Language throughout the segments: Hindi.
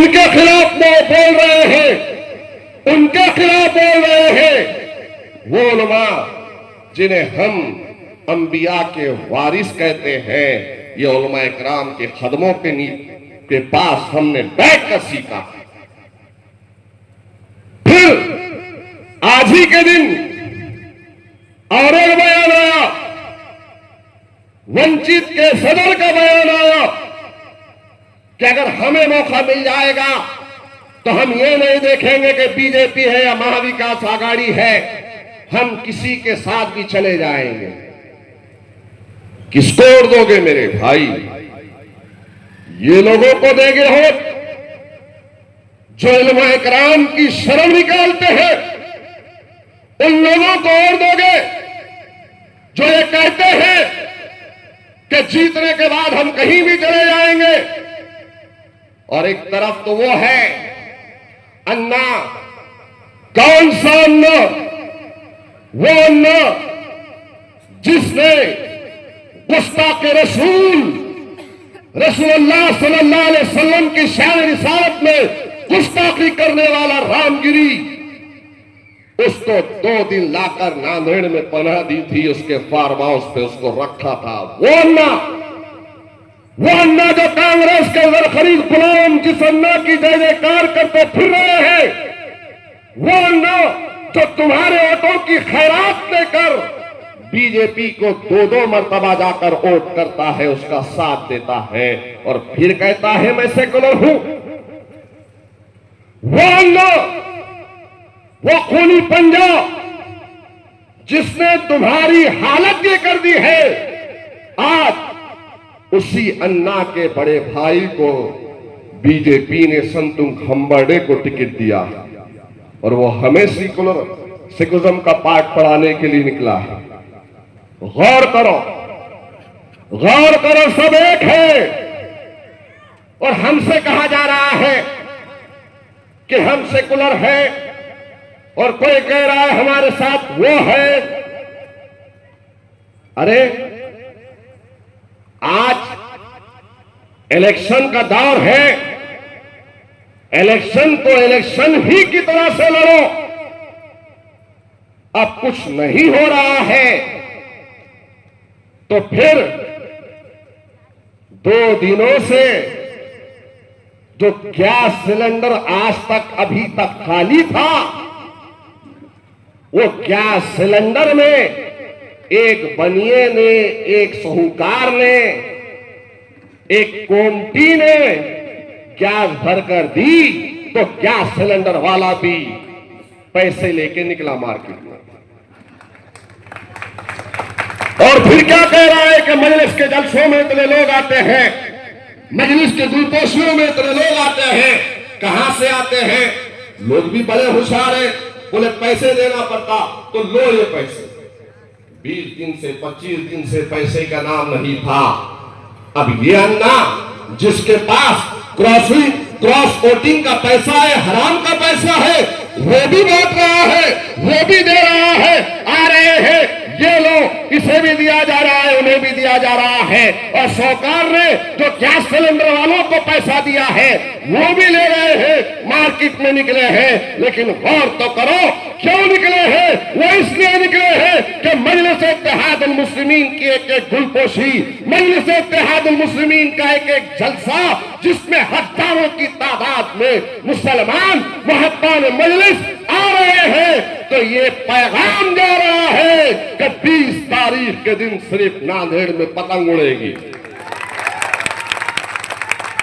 उनके खिलाफ बोल रहे हैं, उनके खिलाफ बोल रहे हैं वो उलमा जिन्हें हम अंबिया के वारिस कहते हैं। ये उलमा इकराम के खदमों के पास हमने बैठकर सीखा। फिर आज ही के दिन और एक बयान आया, वंचित के सदर का बयान आया कि अगर हमें मौका मिल जाएगा तो हम ये नहीं देखेंगे कि बीजेपी है या महाविकास आघाड़ी है, हम किसी के साथ भी चले जाएंगे। किसको और दोगे मेरे भाई? ये लोगों को देंगे हो जो उलमा इकराम की शर्म निकालते हैं, उन लोगों को और दोगे जो ये कहते हैं कि जीतने के बाद हम कहीं भी चले जाएंगे। और एक तरफ तो वो है अन्ना, कौन सा अन्ना? वो अन्ना जिसने गुस्ताख रसूलुल्लाह सल्लल्लाहु अलैहि वसल्लम की शान रिसालत में गुस्ताखी करने वाला रामगिरी, उसको 2 दिन लाकर नांदेड़ में पनाह दी थी, उसके फार्म हाउस पे उसको रखा था। वो अन्ना जो कांग्रेस के जरखरीद गुलाम जिस अन्ना की जय जयकार करते फिर रहे हैं, वो अन्ना जो तुम्हारे वोटों की खैरात देकर बीजेपी को 2-2 मर्तबा जाकर वोट करता है, उसका साथ देता है और फिर कहता है मैं सेकुलर हूं। वो अन्ना, वो खूनी पंजा जिसने तुम्हारी हालत ये कर दी है, आज उसी अन्ना के बड़े भाई को बीजेपी ने संतुम खंबरडे को टिकट दिया और वो हमें सेकुलरिज्म का पाठ पढ़ाने के लिए निकला है। गौर करो, गौर करो, सब एक है। और हमसे कहा जा रहा है कि हम सेकुलर है और कोई कह रहा है हमारे साथ वो है। अरे आज इलेक्शन का दौर है, इलेक्शन तो इलेक्शन ही की तरह से लड़ो। अब कुछ नहीं हो रहा है तो फिर 2 दिनों से जो गैस सिलेंडर आज तक अभी तक खाली था, वो गैस सिलेंडर में एक बनिए ने, एक साहूकार ने, एक कोमटी ने गैस भरकर दी तो गैस सिलेंडर वाला भी पैसे लेके निकला मार्केट में। और फिर क्या कह रहा है कि मजलिस के जलसों में इतने लोग आते हैं, मजलिस के दुलपोशियों में इतने लोग आते हैं। कहां से आते हैं? लोग भी बड़े होशियार हैं, बोले पैसे देना पड़ता तो लो ये पैसे। 20 दिन से 25 दिन से पैसे का नाम नहीं था। अब ये अन्ना जिसके पास क्रॉस वोटिंग का पैसा है, हराम का पैसा है, वो भी बांट रहा है, वो भी दे रहा है। आ रहे हैं ये लोग, इसे भी दिया जा रहा है, उन्हें भी दिया जा रहा है। और सरकार ने जो गैस सिलेंडर वालों को पैसा दिया है वो भी ले रहे हैं, मार्केट में निकले हैं। लेकिन गौर तो करो क्यों निकले हैं? वो इसलिए निकले हैं कि मजलिस इत्तेहादुल मुस्लिमीन की एक गुलपोशी, मजलिस इत्तेहादुल मुस्लिमीन का एक जलसा जिसमें हजारों की तादाद में मुसलमान मुहब्बान मजलिस आ रहे हैं, तो ये पैगाम जा रहा है कि 20 तारीख के दिन सिर्फ नांदेड़ में पतंग उड़ेगी।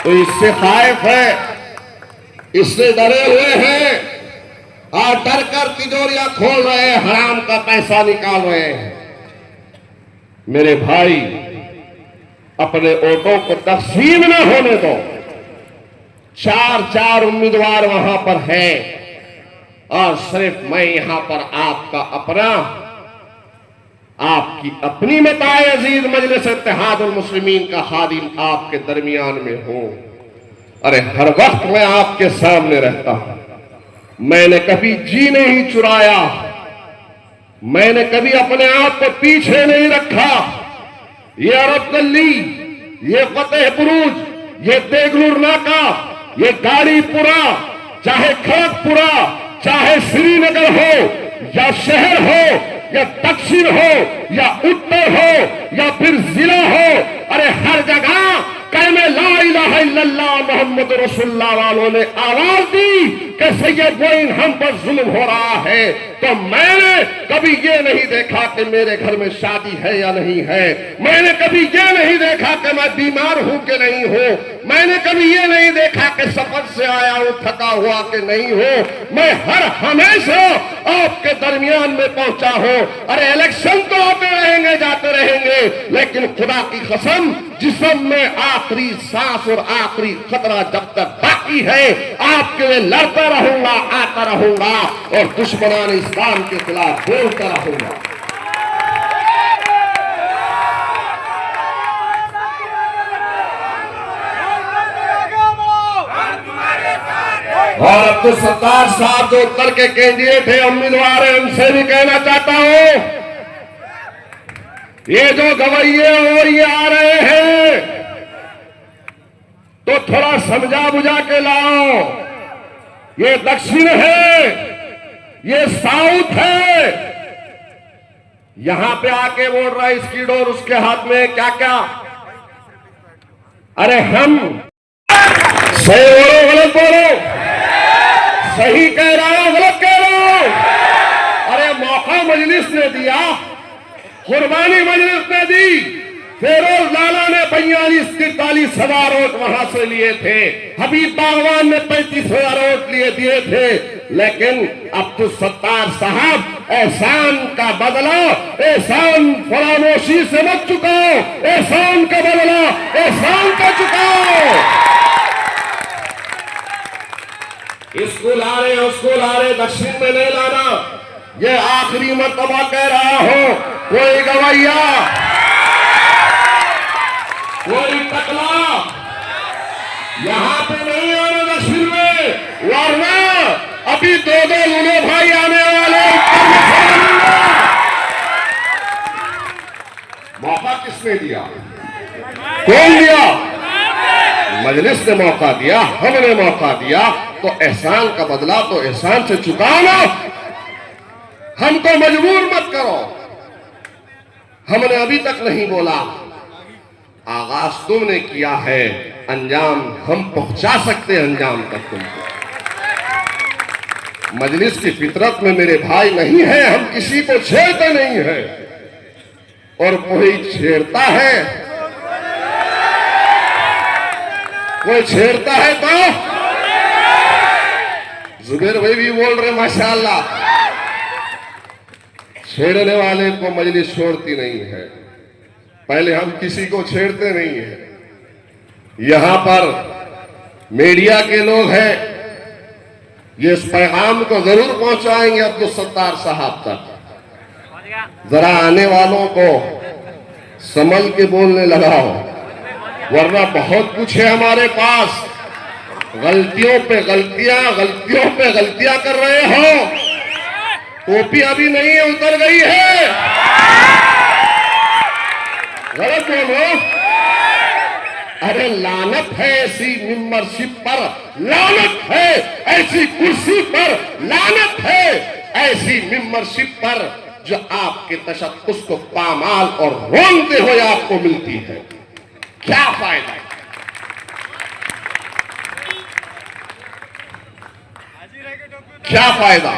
तो इससे खाइफ है, इससे डरे हुए हैं और डर कर तिजोरियां खोल रहे हैं, हराम का पैसा निकाल रहे हैं। मेरे भाई, अपने वोटों को तकसीम न होने दो। 4 उम्मीदवार वहां पर हैं और सिर्फ मैं यहां पर आपका अपना, आपकी अपनी मताए अजीज मजलिस इत्तेहादुल मुस्लिमीन का खादिम आपके दरमियान में हूं। अरे हर वक्त मैं आपके सामने रहता हूं। मैंने कभी जी नहीं चुराया, मैंने कभी अपने आप को पीछे नहीं रखा। ये अरब गली, ये फतेह बुरूज, ये देगलूर नाका, ये गाड़ीपुरा, चाहे खड़गपुरा, चाहे श्रीनगर हो या शहर हो या दक्षिण हो या उत्तर हो या फिर जिला हो, अरे हर जगह कहने ला इलाहा इल्लल्लाह मोहम्मद रसूलुल्लाह वालों ने आवाज दी कि सैयद मोइन हम पर जुल्म हो रहा है। तो मैंने कभी ये नहीं देखा कि मेरे घर में शादी है या नहीं है, मैंने कभी ये नहीं देखा कि मैं बीमार हूं कि नहीं हूं, मैंने कभी ये नहीं देखा कि सफर से आया हूं थका हुआ कि नहीं हूं, मैं हर हमेशा आपके दरमियान में पहुंचा हूं। अरे इलेक्शन तो आते रहेंगे जाते रहेंगे, लेकिन खुदा की कसम जिस्म में आखिरी सांस और आखिरी खतरा जब तक बाकी है आपके लिए लड़ता रहूंगा, आता रहूंगा और दुश्मनान इस्लाम के खिलाफ बोलता रहूंगा। और अब्दुल सत्तार साहब जो उत्तर के कैंडिडेट है, उम्मीदवार है, उनसे भी कहना चाहता हूं, ये जो गवैये और ये आ रहे हैं तो थोड़ा समझा बुझा के लाओ। ये दक्षिण है, ये साउथ है, यहां पे आके बोल रहा है इसकी डोर उसके हाथ में क्या क्या। अरे हम सही बोलो गलत बोलो, सही कह रहा हूं गलत कह रहा हूं। अरे मौका मजलिस ने दिया, कुर्बानी मजलिस ने दी, फेरोज लाला ने 42-43 हजार वोट वहां से लिए थे, हबीब बागवान ने 35,000 वोट दिए थे, लेकिन अब्दुल सत्तार साहब एहसान का बदला एहसान फरामोशी से मत चुकाओ, एहसान का बदला एहसान का चुकाओ। स्कूल आ रहे स्कूल आ रहे, दक्षिण में नहीं लाना, ये आखिरी मर्तबा कह रहा हूं। कोई गवैया, कोई टकला यहां पे नहीं आना दक्षिण में, वरना अभी दो लूले भाई आने वाले। मौका किसने दिया? कौन दिया? मजलिस ने मौका दिया, हमने मौका दिया, तो एहसान का बदला तो एहसान से चुकाना, हमको मजबूर मत करो। हमने अभी तक नहीं बोला, आगाज तुमने किया है, अंजाम हम पहुंचा सकते हैं अंजाम तक तुमको। मजलिस की फितरत में मेरे भाई नहीं है, हम किसी को छेड़ते नहीं है, और कोई छेड़ता है, कोई छेड़ता है तो जुबेर भाई भी बोल रहे माशाअल्लाह, छेड़ने वाले को मजलिस छोड़ती नहीं है। पहले हम किसी को छेड़ते नहीं है। यहां पर मीडिया के लोग हैं, ये इस पैगाम को जरूर पहुंचाएंगे अब्दुल सत्तार साहब तक। जरा आने वालों को संभल के बोलने लगाओ, वरना बहुत कुछ है हमारे पास। गलतियों पे गलतियां कर रहे हो। टोपी अभी नहीं है, उतर गई है, गलत बोलो। अरे लानत है ऐसी मेंबरशिप पर, लानत है ऐसी कुर्सी पर, लानत है ऐसी मेंबरशिप पर जो आपके तशक्कुस को पामाल और रोंगते हुए आपको मिलती है। क्या फायदा है? क्या फायदा?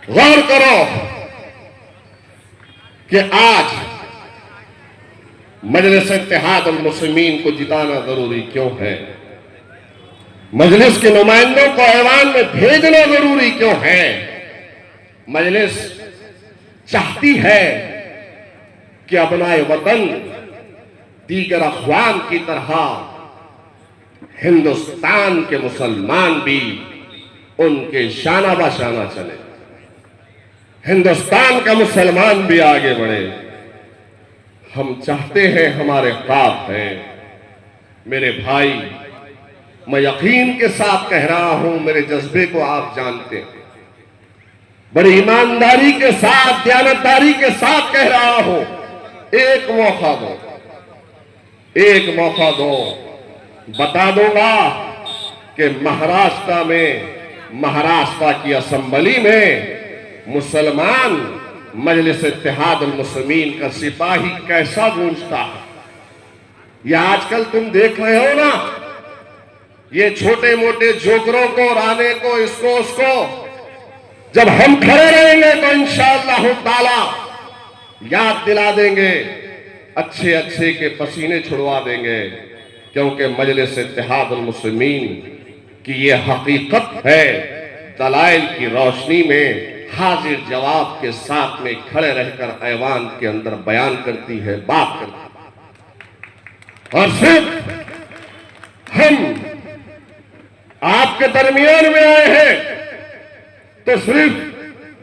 गौर करो कि आज मजलिस इत्तेहाद अल मुस्लिमीन को जिताना जरूरी क्यों है? मजलिस के नुमाइंदों को ऐवान में भेजना जरूरी क्यों है? मजलिस चाहती है कि अपना वतन दीगर अखवाम की तरह हिंदुस्तान के मुसलमान भी उनके शाना बाशाना चले, हिंदुस्तान का मुसलमान भी आगे बढ़े। हम चाहते हैं, हमारे ख्वाब हैं। मेरे भाई, मैं यकीन के साथ कह रहा हूं, मेरे जज्बे को आप जानते हैं, बड़ी ईमानदारी के साथ, दयानतदारी के साथ कह रहा हूं, एक मौका दो, एक मौका दो। बता दूंगा कि महाराष्ट्र की असेंबली में मुसलमान मजलिस इत्तेहाद उल मुस्लिमीन का सिपाही कैसा गूंजता है। ये आजकल तुम देख रहे हो ना, ये छोटे मोटे जोकरों को, राने को, इसको उसको, जब हम खड़े रहेंगे तो इंशाअल्लाह ताला याद दिला देंगे, अच्छे अच्छे के पसीने छुड़वा देंगे, क्योंकि मजलिस इत्तेहाद उल मुस्लिमीन की ये हकीकत है, दलाइल की रोशनी में हाजिर जवाब के साथ में खड़े रहकर ऐवान के अंदर बयान करती है, बात करती है। और सिर्फ हम आपके दरमियान में आए हैं तो सिर्फ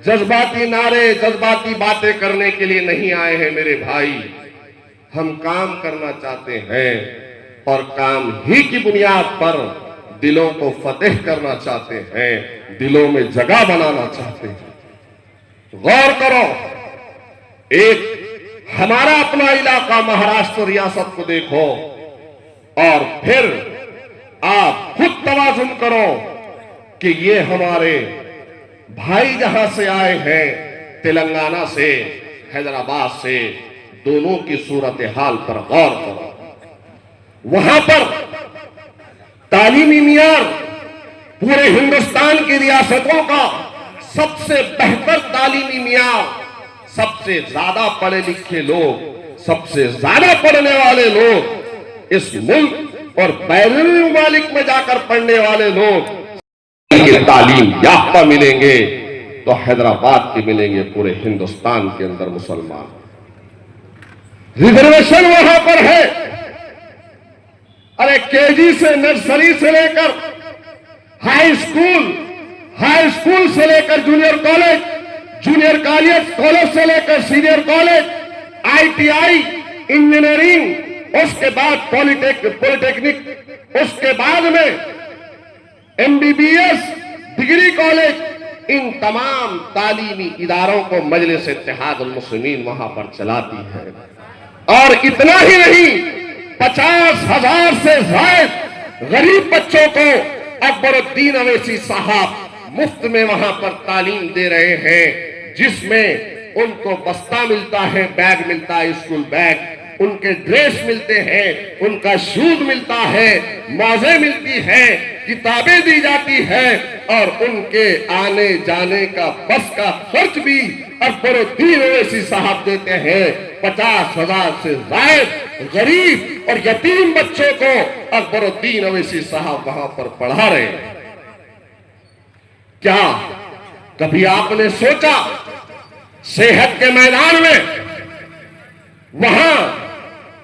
जज्बाती नारे, जज्बाती बातें करने के लिए नहीं आए हैं मेरे भाई। हम काम करना चाहते हैं और काम ही की बुनियाद पर दिलों को फतेह करना चाहते हैं, दिलों में जगह बनाना चाहते हैं। गौर करो, एक हमारा अपना इलाका महाराष्ट्र रियासत को देखो और फिर आप खुद तवाजुन करो कि ये हमारे भाई जहां से आए हैं, तेलंगाना से, हैदराबाद से, दोनों की सूरत हाल पर गौर करो। वहां पर तालीमी मियार पूरे हिंदुस्तान की रियासतों का सबसे बेहतर तालीमी मियार, सबसे ज्यादा पढ़े लिखे लोग, सबसे ज्यादा पढ़ने वाले लोग इस मुल्क और बैरूनी ममालिक में जाकर पढ़ने वाले लोग तालीम याफ्ता मिलेंगे तो हैदराबाद के मिलेंगे, पूरे हिंदुस्तान के अंदर मुसलमान। रिजर्वेशन वहां पर है। अरे केजी से, नर्सरी से लेकर हाई स्कूल से लेकर जूनियर कॉलेज, जूनियर कॉलेज से लेकर सीनियर कॉलेज, ITI, इंजीनियरिंग, उसके बाद पॉलिटेक्निक, उसके बाद में MBBS, डिग्री कॉलेज, इन तमाम तालीमी इदारों को मजलिस इत्तेहाद उल मुस्लिमीन वहां पर चलाती है। और इतना ही नहीं, 50,000 से ज्यादा गरीब बच्चों को अकबरुद्दीन अवैसी साहब मुफ्त में वहां पर तालीम दे रहे हैं, जिसमें उनको बस्ता मिलता है, बैग मिलता है, स्कूल बैग, उनके ड्रेस मिलते हैं, उनका शूज मिलता है, मौजे मिलती है, किताबें दी जाती है और उनके आने जाने का बस का खर्च भी अकबरुद्दीन अवैसी साहब देते हैं। 50,000 से ज्यादा गरीब और यतीम बच्चों को अकबरुद्दीन अवैसी साहब वहां पर पढ़ा रहे हैं। क्या कभी आपने सोचा सेहत के मैदान में वहां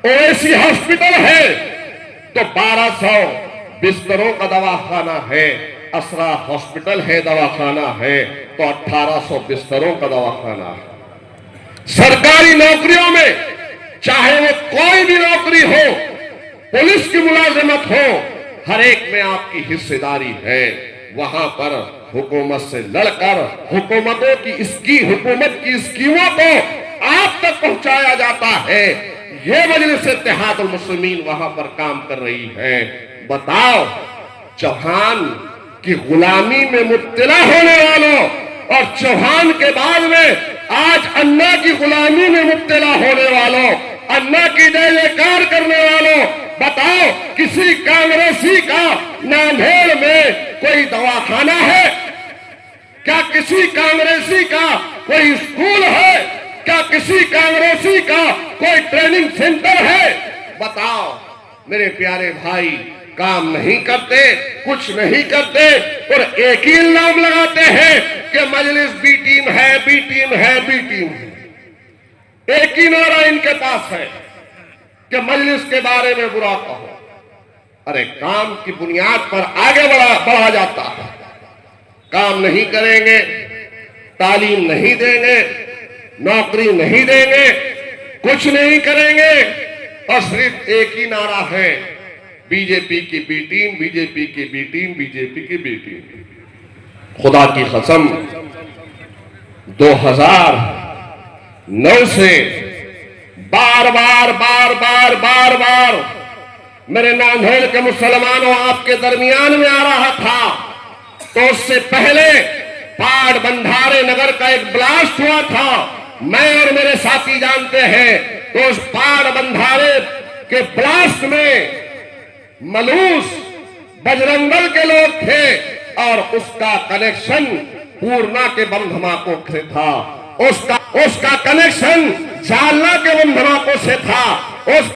ओवैसी हॉस्पिटल है तो 1200 बिस्तरों का दवाखाना है, असरा हॉस्पिटल है, दवाखाना है तो 1800 बिस्तरों का दवाखाना है। सरकारी नौकरियों में चाहे वो कोई भी नौकरी हो, पुलिस की मुलाजिमत हो, हर एक में आपकी हिस्सेदारी है। वहां पर हुकूमत से लड़कर हुकूमत की स्कीमों को आप तक पहुंचाया जाता है। ये मजलिस इत्तेहाद उल मुस्लिमीन वहां पर काम कर रही है। बताओ, चौहान की गुलामी में मुब्तला होने वालों और चौहान के बाद में आज अन्ना की गुलामी में मुब्तला होने वालों, अन्ना की जय जयकार करने वालों, बताओ किसी कांग्रेसी का नांदेड़ में कोई दवाखाना है क्या? किसी कांग्रेसी का कोई स्कूल है क्या? किसी कांग्रेसी का कोई ट्रेनिंग सेंटर है? बताओ मेरे प्यारे भाई, काम नहीं करते, कुछ नहीं करते और एक ही इल्जाम लगाते हैं कि मजलिस बी टीम है, बी टीम है, बी टीम है। एक ही नारा इनके पास है कि मजलिस के बारे में बुरा कहो। अरे काम की बुनियाद पर आगे बढ़ा जाता है। काम नहीं करेंगे, तालीम नहीं देंगे, नौकरी नहीं देंगे, कुछ नहीं करेंगे और सिर्फ एक ही नारा है, बीजेपी की बी टीम, बीजेपी की बी टीम, बीजेपी की बी टीम। खुदा की कसम 2009 से बार बार मेरे नांदेड़ के मुसलमानों आपके दरमियान में आ रहा था, तो उससे पहले पाड़ बंधारे नगर का एक ब्लास्ट हुआ था। मैं और मेरे साथी जानते हैं, तो उस पाड़ बंधारे के ब्लास्ट में मलूस बजरंगल के लोग थे और उसका कनेक्शन पूर्णा के बम धमाकों से था, उसका कनेक्शन जालना के बम धमाकों से था। उस